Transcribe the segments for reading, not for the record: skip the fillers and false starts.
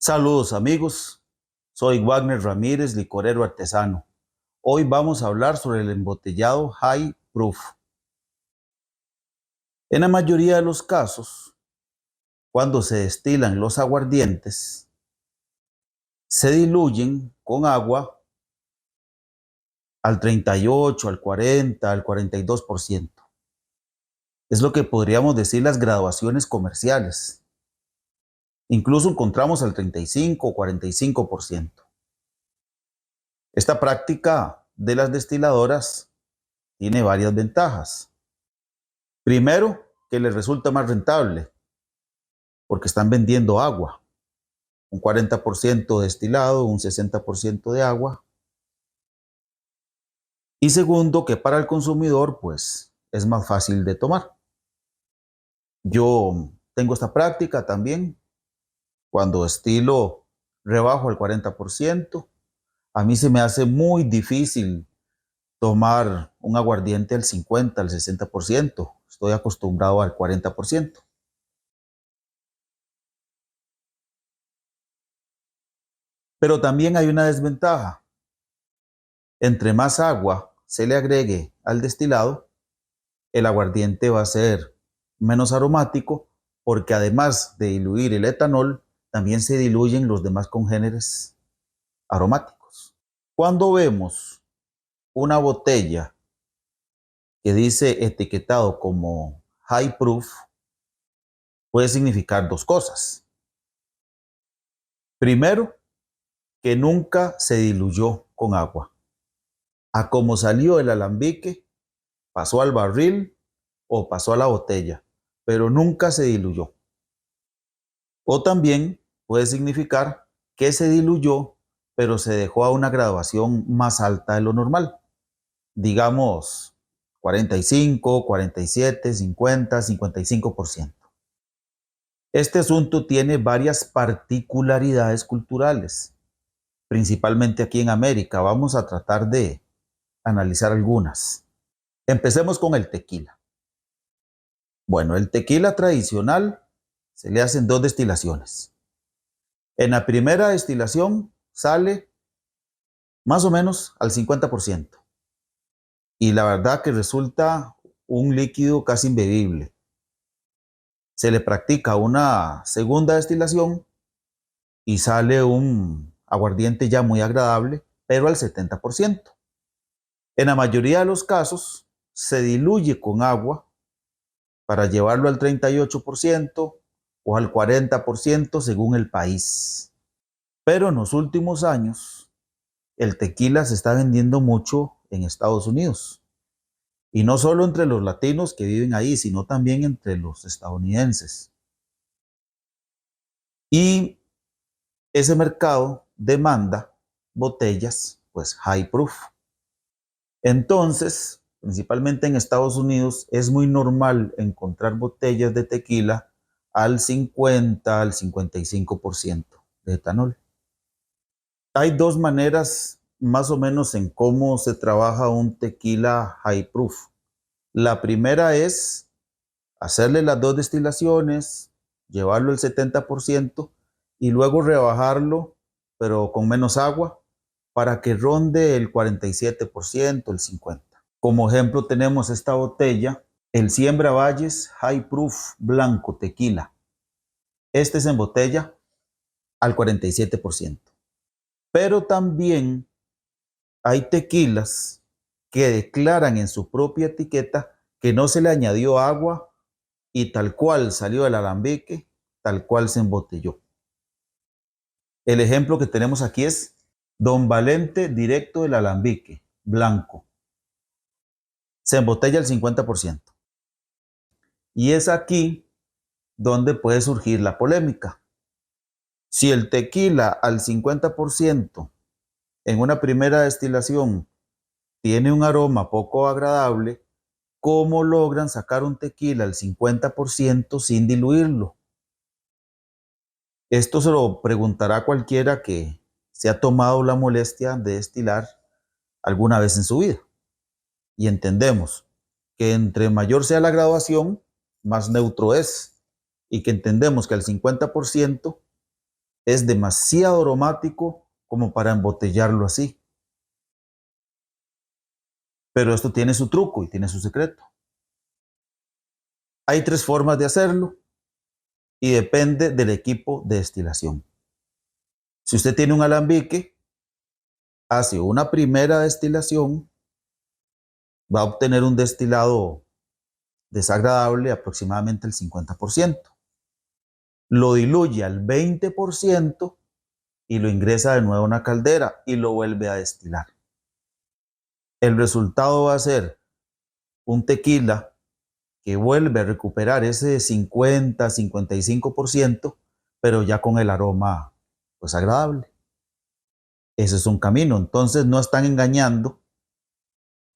Saludos amigos, soy Wagner Ramírez, licorero artesano. Hoy vamos a hablar sobre el embotellado High Proof. En la mayoría de los casos, cuando se destilan los aguardientes, se diluyen con agua al 38, al 40, al 42%. Es lo que podríamos decir las graduaciones comerciales. Incluso encontramos al 35 o 45%. Esta práctica de las destiladoras tiene varias ventajas. Primero, que les resulta más rentable, porque están vendiendo agua. Un 40% destilado, un 60% de agua. Y segundo, que para el consumidor, pues, es más fácil de tomar. Yo tengo esta práctica también. Cuando destilo, rebajo al 40%. A mí se me hace muy difícil tomar un aguardiente al 50, al 60%. Estoy acostumbrado al 40%. Pero también hay una desventaja. Entre más agua se le agregue al destilado, el aguardiente va a ser menos aromático porque además de diluir el etanol, también se diluyen los demás congéneres aromáticos. Cuando vemos una botella que dice etiquetado como High Proof, puede significar dos cosas. Primero, que nunca se diluyó con agua. A como salió el alambique, pasó al barril o pasó a la botella, pero nunca se diluyó. O también puede significar que se diluyó, pero se dejó a una graduación más alta de lo normal. Digamos 45, 47, 50, 55%. Este asunto tiene varias particularidades culturales, principalmente aquí en América. Vamos a tratar de analizar algunas. Empecemos con el tequila. Bueno, el tequila tradicional se le hacen dos destilaciones. En la primera destilación sale más o menos al 50%. Y la verdad que resulta un líquido casi imbebible. Se le practica una segunda destilación y sale un aguardiente ya muy agradable, pero al 70%. En la mayoría de los casos se diluye con agua para llevarlo al 38% o al 40% según el país. Pero en los últimos años, el tequila se está vendiendo mucho en Estados Unidos. Y no solo entre los latinos que viven ahí, sino también entre los estadounidenses. Y ese mercado demanda botellas, pues high proof. Entonces, principalmente en Estados Unidos, es muy normal encontrar botellas de tequila al 50, al 55% de etanol. Hay dos maneras más o menos en cómo se trabaja un tequila high proof. La primera es hacerle las dos destilaciones, llevarlo al 70% y luego rebajarlo, pero con menos agua, para que ronde el 47%, el 50%. Como ejemplo tenemos esta botella, el Siembra Valles High Proof Blanco Tequila. Este se embotella al 47%. Pero también hay tequilas que declaran en su propia etiqueta que no se le añadió agua y tal cual salió del alambique, tal cual se embotelló. El ejemplo que tenemos aquí es Don Valente directo del alambique, blanco. Se embotella al 50%. Y es aquí donde puede surgir la polémica. Si el tequila al 50% en una primera destilación tiene un aroma poco agradable, ¿cómo logran sacar un tequila al 50% sin diluirlo? Esto se lo preguntará cualquiera que se ha tomado la molestia de destilar alguna vez en su vida. Y entendemos que entre mayor sea la graduación, más neutro es. Y que entendemos que al 50% es demasiado aromático como para embotellarlo así. Pero esto tiene su truco y tiene su secreto. Hay 3 formas de hacerlo y depende del equipo de destilación. Si usted tiene un alambique, hace una primera destilación, va a obtener un destilado desagradable aproximadamente el 50%. Lo diluye al 20% y lo ingresa de nuevo a una caldera y lo vuelve a destilar. El resultado va a ser un tequila que vuelve a recuperar ese 50-55%, pero ya con el aroma pues agradable. Ese es un camino. Entonces no están engañando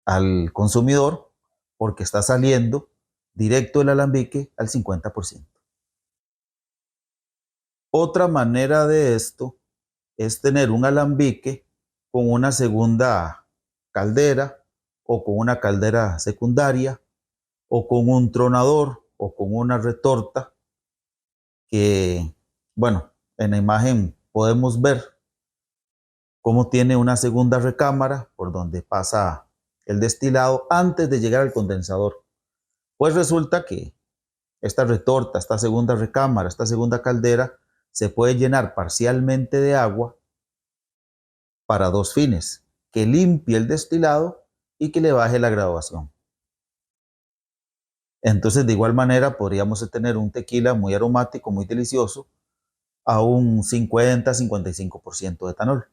al consumidor porque está saliendo directo del alambique al 50%. Otra manera de esto es tener un alambique con una segunda caldera o con una caldera secundaria o con un tronador o con una retorta que, bueno, en la imagen podemos ver cómo tiene una segunda recámara por donde pasa el destilado antes de llegar al condensador. Pues resulta que esta retorta, esta segunda recámara, esta segunda caldera se puede llenar parcialmente de agua para 2 fines: que limpie el destilado y que le baje la graduación. Entonces, de igual manera, podríamos tener un tequila muy aromático, muy delicioso, a un 50-55% de etanol.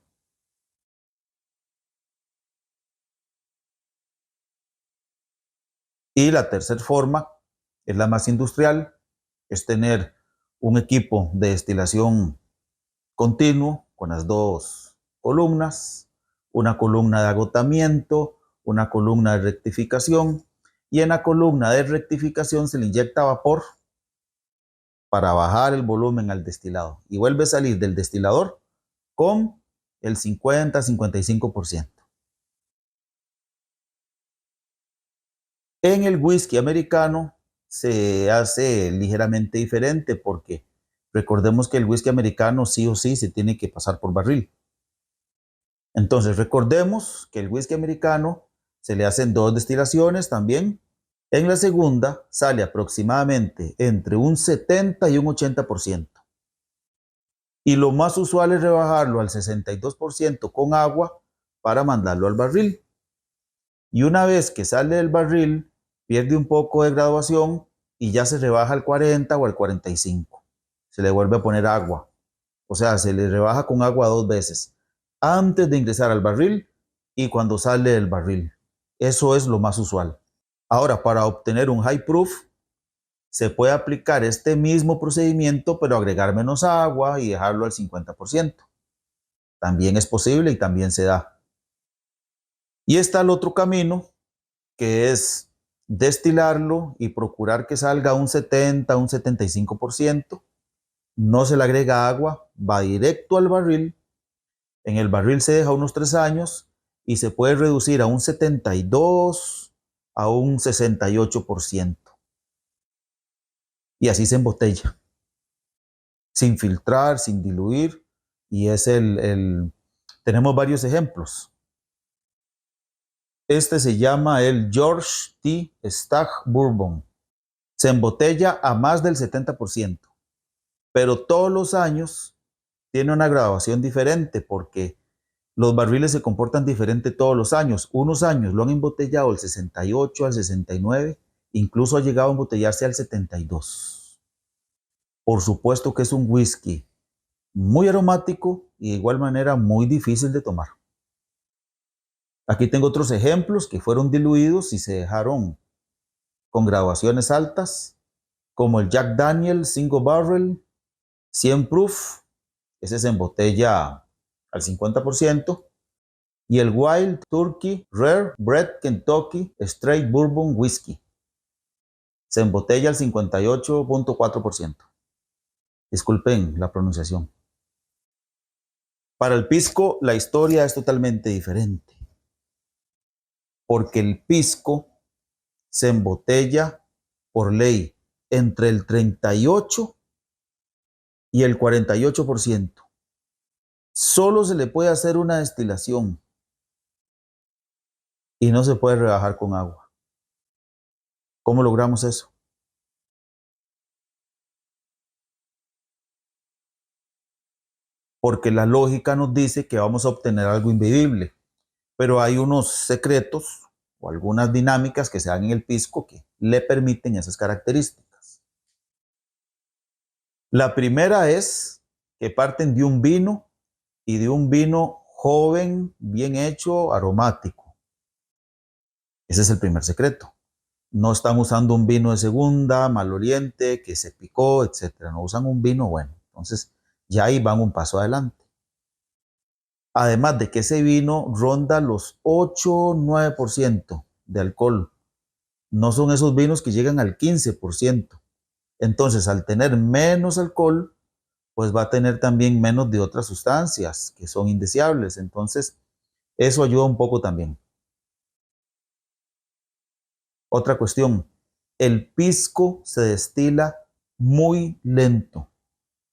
Y la tercera forma es la más industrial, es tener un equipo de destilación continuo con las 2 columnas, una columna de agotamiento, una columna de rectificación, y en la columna de rectificación se le inyecta vapor para bajar el volumen al destilado y vuelve a salir del destilador con el 50-55%. En el whisky americano se hace ligeramente diferente porque recordemos que el whisky americano sí o sí se tiene que pasar por barril. Entonces recordemos que el whisky americano se le hacen 2 destilaciones también. En la segunda sale aproximadamente entre un 70 y un 80%. Y lo más usual es rebajarlo al 62% con agua para mandarlo al barril. Y una vez que sale del barril, pierde un poco de graduación y ya se rebaja al 40 o al 45. Se le vuelve a poner agua. O sea, se le rebaja con agua 2 veces. Antes de ingresar al barril y cuando sale del barril. Eso es lo más usual. Ahora, para obtener un high proof, se puede aplicar este mismo procedimiento, pero agregar menos agua y dejarlo al 50%. También es posible y también se da. Y está el otro camino, que es destilarlo y procurar que salga un 70, un 75%. No se le agrega agua, va directo al barril. En el barril se deja unos 3 años y se puede reducir a un 72, a un 68%. Y así se embotella, sin filtrar, sin diluir. Y es tenemos varios ejemplos. Este se llama el George T. Stagg Bourbon. Se embotella a más del 70%, pero todos los años tiene una graduación diferente porque los barriles se comportan diferente todos los años. Unos años lo han embotellado al 68, al 69, incluso ha llegado a embotellarse al 72. Por supuesto que es un whisky muy aromático y de igual manera muy difícil de tomar. Aquí tengo otros ejemplos que fueron diluidos y se dejaron con graduaciones altas, como el Jack Daniel's Single Barrel 100 Proof, ese se embotella al 50%, y el Wild Turkey Rare Breed Kentucky Straight Bourbon Whiskey se embotella al 58.4%. Disculpen la pronunciación. Para el pisco la historia es totalmente diferente, porque el pisco se embotella por ley entre el 38 y el 48%. Solo se le puede hacer una destilación y no se puede rebajar con agua. ¿Cómo logramos eso? Porque la lógica nos dice que vamos a obtener algo inbebible, pero hay unos secretos o algunas dinámicas que se dan en el pisco que le permiten esas características. La primera es que parten de un vino y de un vino joven, bien hecho, aromático. Ese es el primer secreto. No están usando un vino de segunda, maloliente, que se picó, etcétera. No usan un vino bueno. Entonces, ya ahí van un paso adelante. Además de que ese vino ronda los 8-9% de alcohol. No son esos vinos que llegan al 15%. Entonces, al tener menos alcohol, pues va a tener también menos de otras sustancias que son indeseables. Entonces, eso ayuda un poco también. Otra cuestión, el pisco se destila muy lento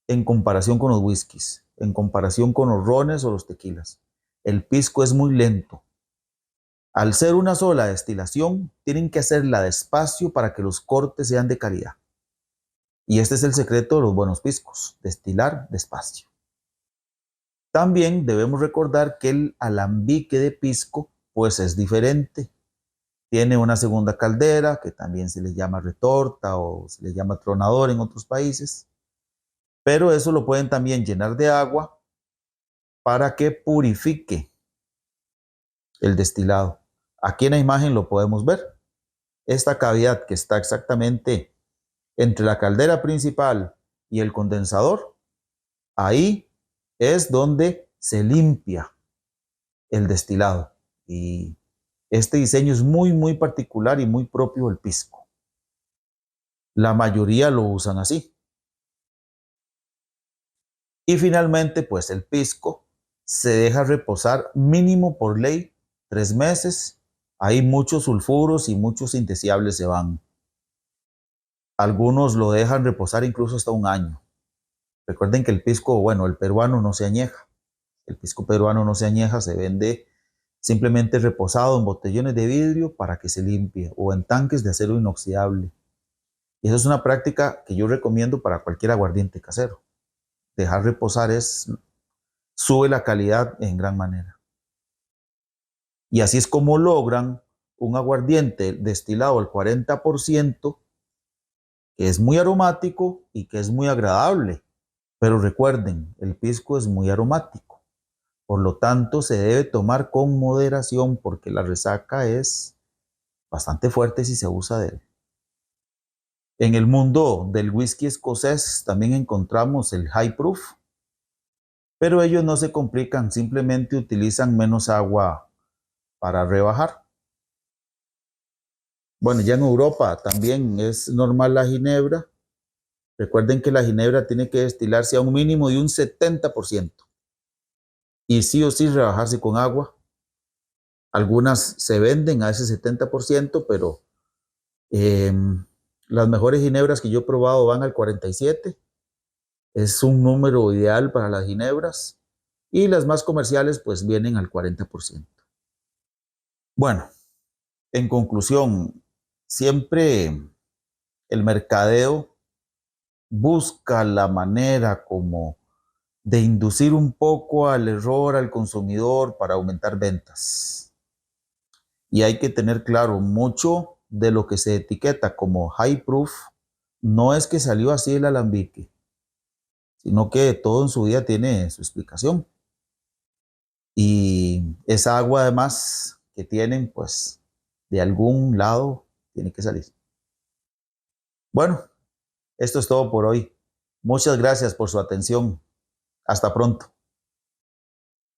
en comparación con los whiskies, en comparación con los rones o los tequilas. El pisco es muy lento. Al ser una sola destilación, tienen que hacerla despacio para que los cortes sean de calidad. Y este es el secreto de los buenos piscos, destilar despacio. También debemos recordar que el alambique de pisco pues es diferente. Tiene una segunda caldera, que también se le llama retorta o se le llama tronador en otros países. Pero eso lo pueden también llenar de agua para que purifique el destilado. Aquí en la imagen lo podemos ver. Esta cavidad que está exactamente entre la caldera principal y el condensador, ahí es donde se limpia el destilado. Y este diseño es muy particular y muy propio del pisco. La mayoría lo usan así. Y finalmente, pues el pisco se deja reposar mínimo por ley 3 meses. Ahí muchos sulfuros y muchos indeseables se van. Algunos lo dejan reposar incluso hasta un año. Recuerden que el pisco, bueno, el peruano no se añeja. El pisco peruano no se añeja, se vende simplemente reposado en botellones de vidrio para que se limpie o en tanques de acero inoxidable. Y eso es una práctica que yo recomiendo para cualquier aguardiente casero. Dejar reposar sube la calidad en gran manera. Y así es como logran un aguardiente destilado al 40%, que es muy aromático y que es muy agradable. Pero recuerden, el pisco es muy aromático. Por lo tanto, se debe tomar con moderación porque la resaca es bastante fuerte si se usa de él. En el mundo del whisky escocés también encontramos el high proof, pero ellos no se complican, simplemente utilizan menos agua para rebajar. Bueno, ya en Europa también es normal la ginebra. Recuerden que la ginebra tiene que destilarse a un mínimo de un 70% y sí o sí rebajarse con agua. Algunas se venden a ese 70%, pero las mejores ginebras que yo he probado van al 47%. Es un número ideal para las ginebras. Y las más comerciales pues vienen al 40%. Bueno, en conclusión, siempre el mercadeo busca la manera como de inducir un poco al error al consumidor para aumentar ventas. Y hay que tener claro, mucho de lo que se etiqueta como high proof no es que salió así el alambique, sino que todo en su día tiene su explicación. Y esa agua además que tienen, pues de algún lado tiene que salir. Bueno, esto es todo por hoy. Muchas gracias por su atención. Hasta pronto.